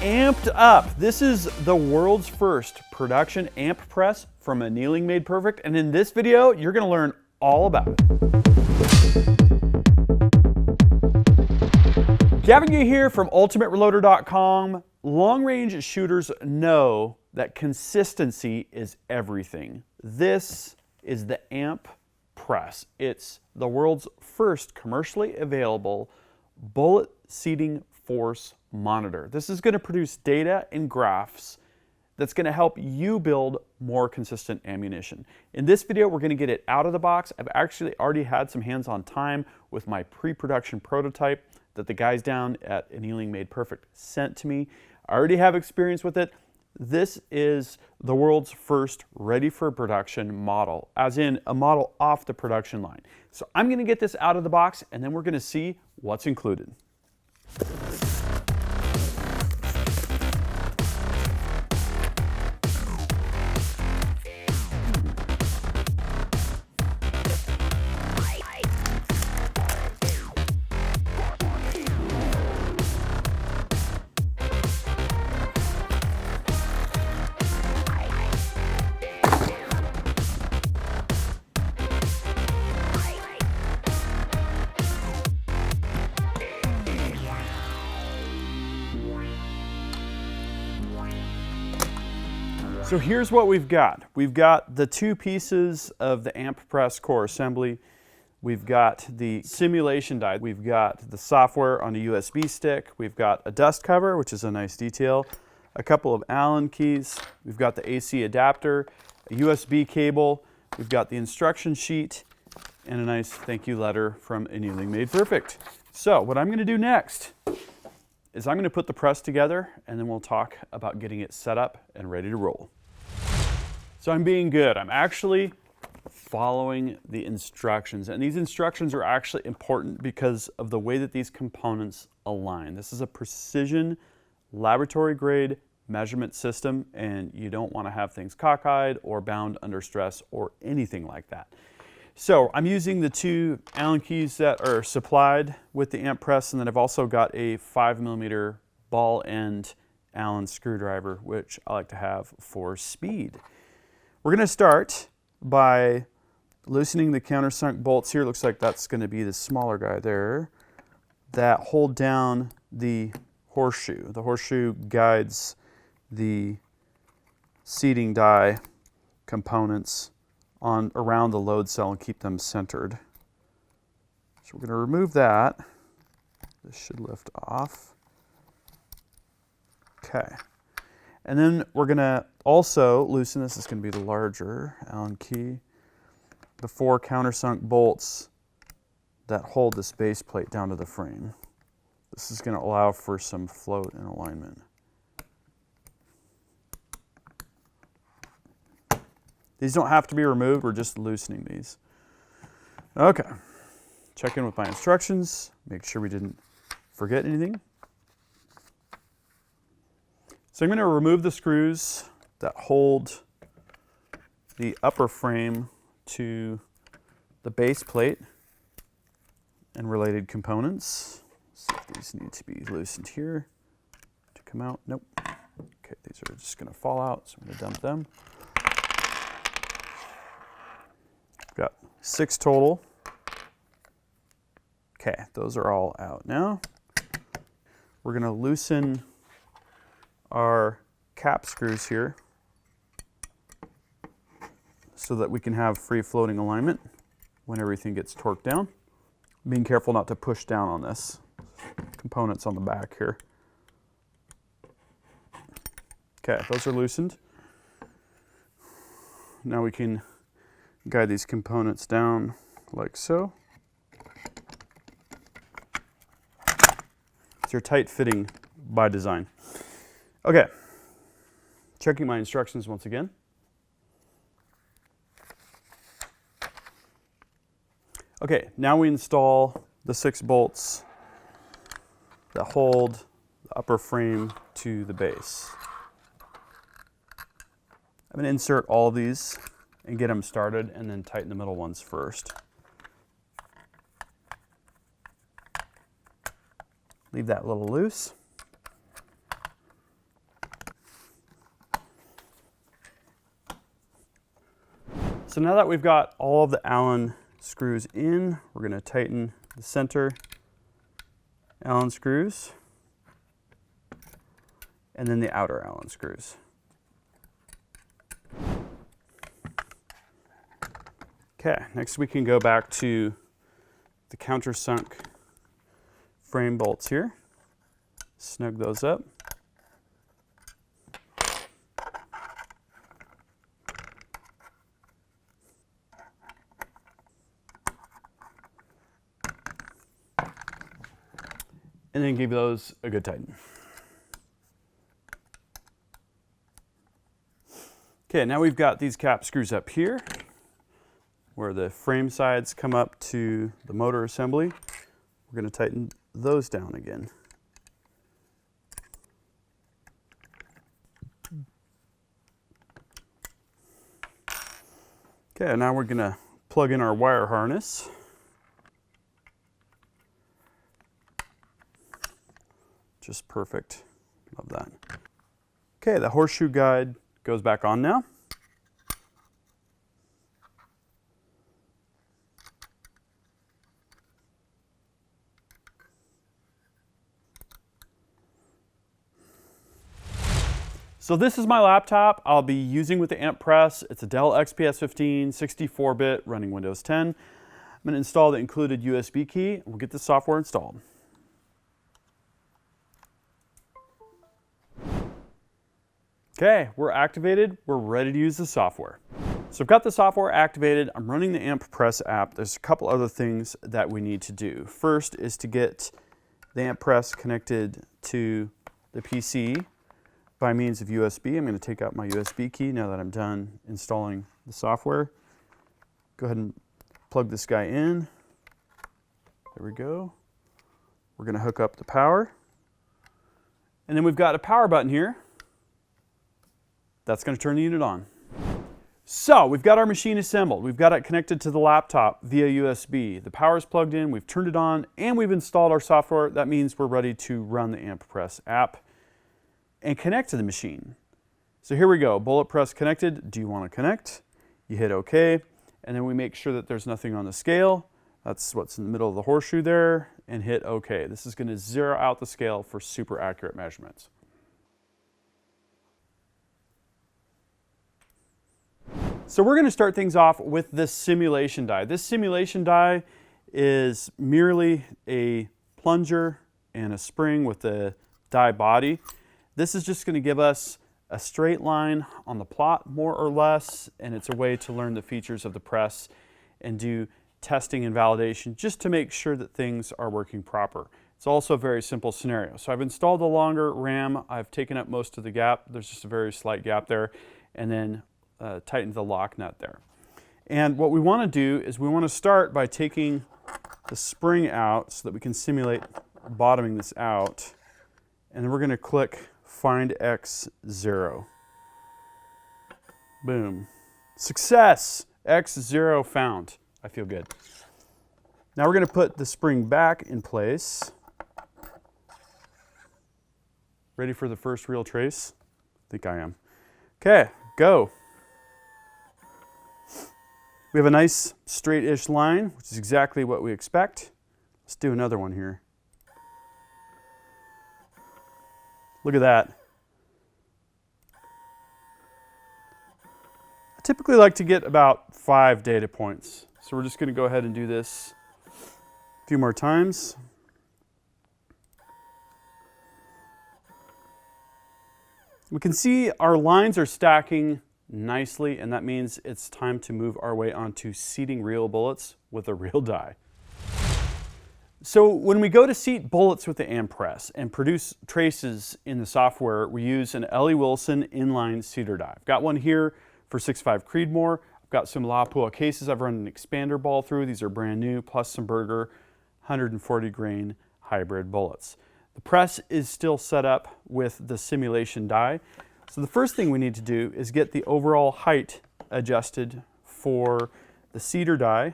amped up. This is the world's first production amp press from Annealing Made Perfect, and in this video, you're gonna learn all about it. Gavin Gay here from UltimateReloader.com. Long-range shooters know that consistency is everything. This is the amp press. It's the world's first commercially available bullet seating force monitor. This is going to produce data and graphs that's going to help you build more consistent ammunition. In this video, we're going to get it out of the box. I've actually already had some hands-on time with my pre-production prototype that the guys down at Annealing Made Perfect sent to me. I already have experience with it. This is the world's first ready for production model, as in a model off the production line. So I'm going to get this out of the box and then we're going to see what's included. So here's what we've got. We've got the two pieces of the amp press core assembly. We've got the simulation die. We've got the software on a USB stick. We've got a dust cover, which is a nice detail. A couple of Allen keys. We've got the AC adapter, a USB cable. We've got the instruction sheet and a nice thank you letter from Annealing Made Perfect. So what I'm going to do next is I'm going to put the press together and then we'll talk about getting it set up and ready to roll. So I'm being good. I'm actually following the instructions, and these instructions are actually important because of the way that these components align. This is a precision laboratory grade measurement system, and you don't want to have things cockeyed or bound under stress or anything like that. So I'm using the two Allen keys that are supplied with the amp press, and then I've also got a 5mm ball end Allen screwdriver, which I like to have for speed. We're going to start by loosening the countersunk bolts here. Looks like that's going to be the smaller guy there that hold down the horseshoe. The horseshoe guides the seating die components on around the load cell and keep them centered. So we're going to remove that. This should lift off. Okay. And then we're going to also loosen, this is going to be the larger Allen key, the 4 countersunk bolts that hold this base plate down to the frame. This is going to allow for some float and alignment. These don't have to be removed, we're just loosening these. Okay, check in with my instructions, make sure we didn't forget anything. So I'm going to remove the screws that hold the upper frame to the base plate and related components. Let's see if these need to be loosened here to come out. Nope. Okay, these are just going to fall out, so I'm going to dump them. Got 6 total. Okay, those are all out now. We're going to loosen our cap screws here so that we can have free floating alignment when everything gets torqued down. Being careful not to push down on this. Components on the back here. Okay, those are loosened. Now we can guide these components down like so. They're tight fitting by design. Okay, checking my instructions once again. Okay, now we install the 6 bolts that hold the upper frame to the base. I'm going to insert all of these and get them started and then tighten the middle ones first. Leave that a little loose. So now that we've got all of the Allen screws in, we're going to tighten the center Allen screws and then the outer Allen screws. Okay, next we can go back to the countersunk frame bolts here. Snug those up. And then give those a good tighten. Okay, now we've got these cap screws up here where the frame sides come up to the motor assembly. We're going to tighten those down again. Okay, now we're going to plug in our wire harness. Just perfect. Love that. Okay, the horseshoe guide goes back on now. So this is my laptop I'll be using with the amp press. It's a Dell XPS 15, 64-bit, running Windows 10. I'm going to install the included USB key, and we'll get the software installed. Okay, we're activated. We're ready to use the software. So I've got the software activated. I'm running the amp press app. There's a couple other things that we need to do. First is to get the amp press connected to the PC by means of USB. I'm going to take out my USB key now that I'm done installing the software. Go ahead and plug this guy in. There we go. We're going to hook up the power. And then we've got a power button here. That's going to turn the unit on. So we've got our machine assembled. We've got it connected to the laptop via USB. The power's plugged in, we've turned it on, and we've installed our software. That means we're ready to run the amp press app and connect to the machine. So here we go, bullet press connected. Do you want to connect? You hit OK, and then we make sure that there's nothing on the scale. That's what's in the middle of the horseshoe there, and hit OK. This is going to zero out the scale for super accurate measurements. So we're going to start things off with this simulation die. This simulation die is merely a plunger and a spring with a die body. This is just going to give us a straight line on the plot, more or less, and it's a way to learn the features of the press and do testing and validation just to make sure that things are working proper. It's also a very simple scenario. So I've installed a longer RAM. I've taken up most of the gap. There's just a very slight gap there, and then tightened the lock nut there. And what we want to do is we want to start by taking the spring out so that we can simulate bottoming this out. And then we're going to click Find X0. Boom. Success! X0 found. I feel good. Now we're going to put the spring back in place. Ready for the first real trace? I think I am. Okay, go. We have a nice straight-ish line, which is exactly what we expect. Let's do another one here. Look at that. I typically like to get about 5 data points. So we're just going to go ahead and do this a few more times. We can see our lines are stacking nicely, and that means it's time to move our way onto seating real bullets with a real die. So when we go to seat bullets with the amp press and produce traces in the software, we use an L.E. Wilson inline seater die. I've got one here for 6.5 Creedmoor. I've got some Lapua cases I've run an expander ball through. These are brand new, plus some Berger 140 grain hybrid bullets. The press is still set up with the simulation die. So the first thing we need to do is get the overall height adjusted for the seater die,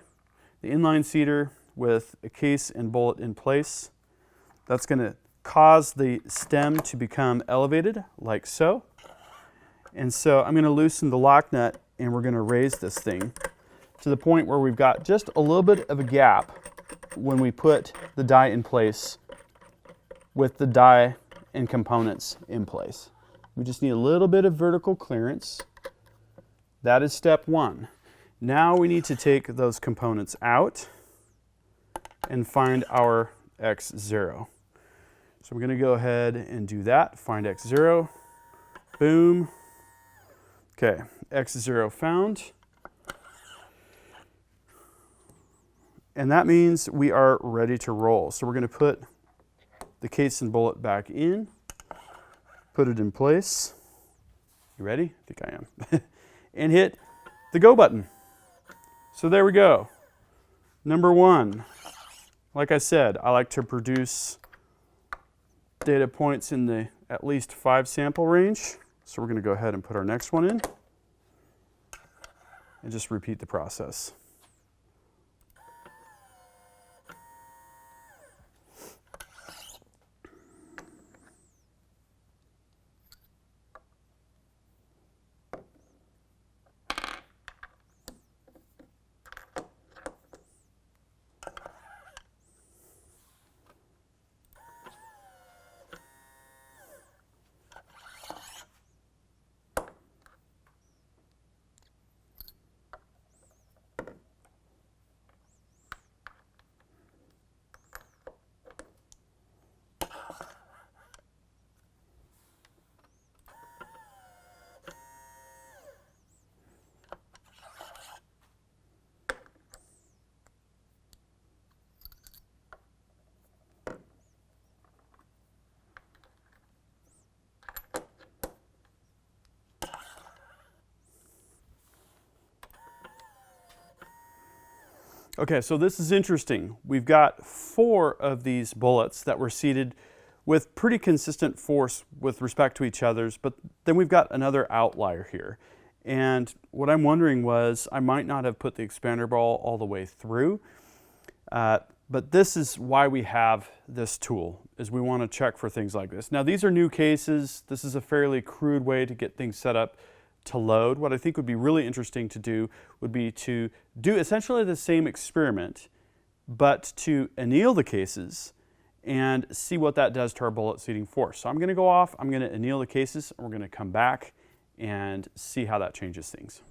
the inline seater with a case and bullet in place. That's going to cause the stem to become elevated like so. And so I'm going to loosen the lock nut and we're going to raise this thing to the point where we've got just a little bit of a gap when we put the die in place with the die and components in place. We just need a little bit of vertical clearance. That is step one. Now we need to take those components out and find our X0. So we're going to go ahead and do that. Find X0. Boom. Okay, X0 found. And that means we are ready to roll. So we're going to put the case and bullet back in, put it in place. You ready? I think I am. And hit the go button. So there we go. Number one. Like I said, I like to produce data points in the at least 5 sample range. So we're going to go ahead and put our next one in and just repeat the process. Okay, so this is interesting. We've got 4 of these bullets that were seated with pretty consistent force with respect to each other's, but then we've got another outlier here. And what I'm wondering was, I might not have put the expander ball all the way through, but this is why we have this tool, is we want to check for things like this. Now these are new cases. This is a fairly crude way to get things set up to load. What I think would be really interesting to do would be to do essentially the same experiment, but to anneal the cases and see what that does to our bullet seating force. So I'm going to go off, I'm going to anneal the cases, and we're going to come back and see how that changes things.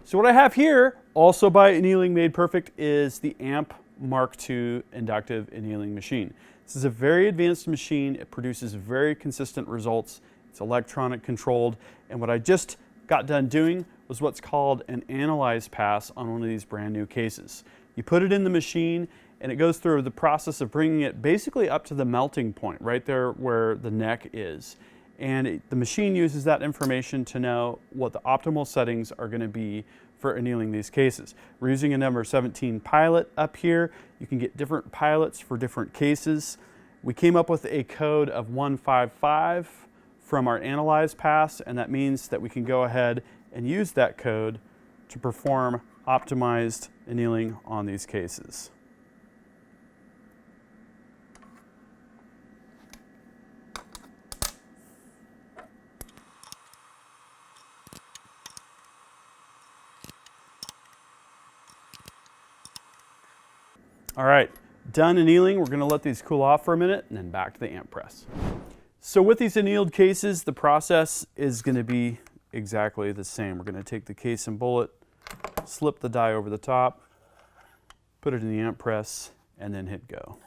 So what I have here, also by Annealing Made Perfect, is the AMP Mark II inductive annealing machine. This is a very advanced machine. It produces very consistent results. It's electronic controlled, and what I just got done doing was what's called an analyze pass on one of these brand new cases. You put it in the machine and it goes through the process of bringing it basically up to the melting point, right there where the neck is. And the machine uses that information to know what the optimal settings are going to be for annealing these cases. We're using a number 17 pilot up here. You can get different pilots for different cases. We came up with a code of 155 from our analyze pass, and that means that we can go ahead and use that code to perform optimized annealing on these cases. All right, done annealing. We're going to let these cool off for a minute and then back to the amp press. So with these annealed cases, the process is going to be exactly the same. We're going to take the case and bullet, slip the die over the top, put it in the amp press, and then hit go.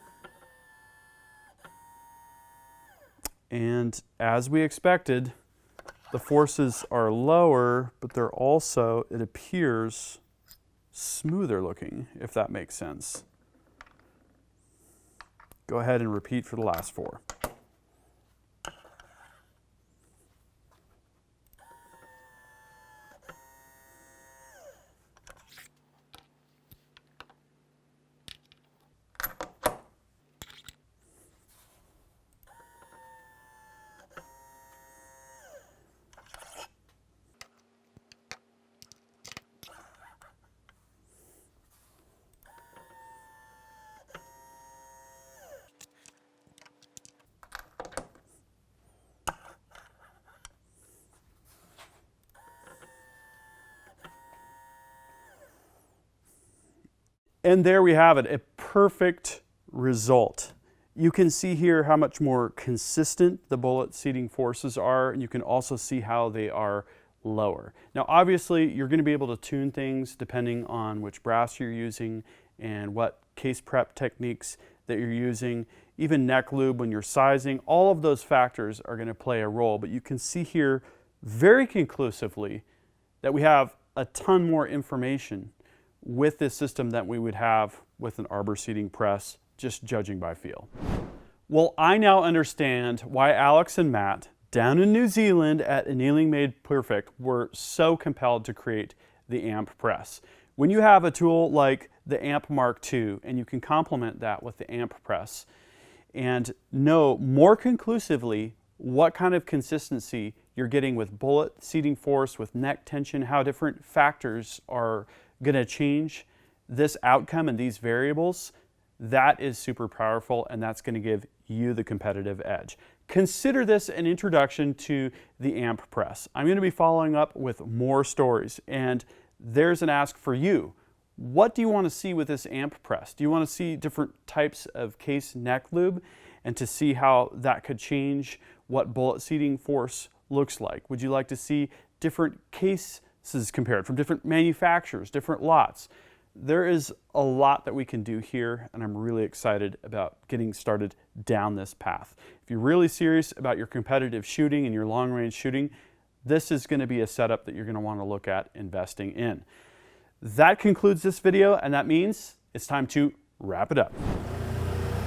And as we expected, the forces are lower, but they're also, it appears, smoother looking, if that makes sense. Go ahead and repeat for the last 4. And there we have it, a perfect result. You can see here how much more consistent the bullet seating forces are, and you can also see how they are lower. Now obviously you're going to be able to tune things depending on which brass you're using and what case prep techniques that you're using, even neck lube when you're sizing. All of those factors are going to play a role, but you can see here very conclusively that we have a ton more information with this system than we would have with an arbor seating press, just judging by feel. Well, I now understand why Alex and Matt down in New Zealand at Annealing Made Perfect were so compelled to create the AMP press. When you have a tool like the AMP Mark II and you can complement that with the AMP press and know more conclusively what kind of consistency you're getting with bullet seating force, with neck tension, how different factors are going to change this outcome and these variables, that is super powerful, and that's going to give you the competitive edge. Consider this an introduction to the AMP press. I'm going to be following up with more stories, and there's an ask for you. What do you want to see with this AMP press? Do you want to see different types of case neck lube and to see how that could change what bullet seating force looks like? Would you like to see different cases compared from different manufacturers, different lots? There is a lot that we can do here, and I'm really excited about getting started down this path. If you're really serious about your competitive shooting and your long-range shooting, this is going to be a setup that you're going to want to look at investing in. That concludes this video, and that means it's time to wrap it up.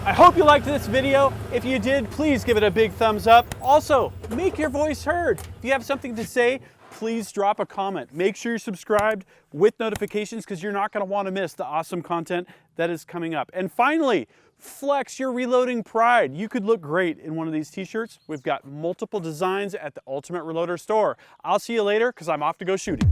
I hope you liked this video. If you did, please give it a big thumbs up. Also, make your voice heard. If you have something to say, please drop a comment. Make sure you're subscribed with notifications because you're not going to want to miss the awesome content that is coming up. And finally, flex your reloading pride. You could look great in one of these t-shirts. We've got multiple designs at the Ultimate Reloader store. I'll see you later because I'm off to go shooting.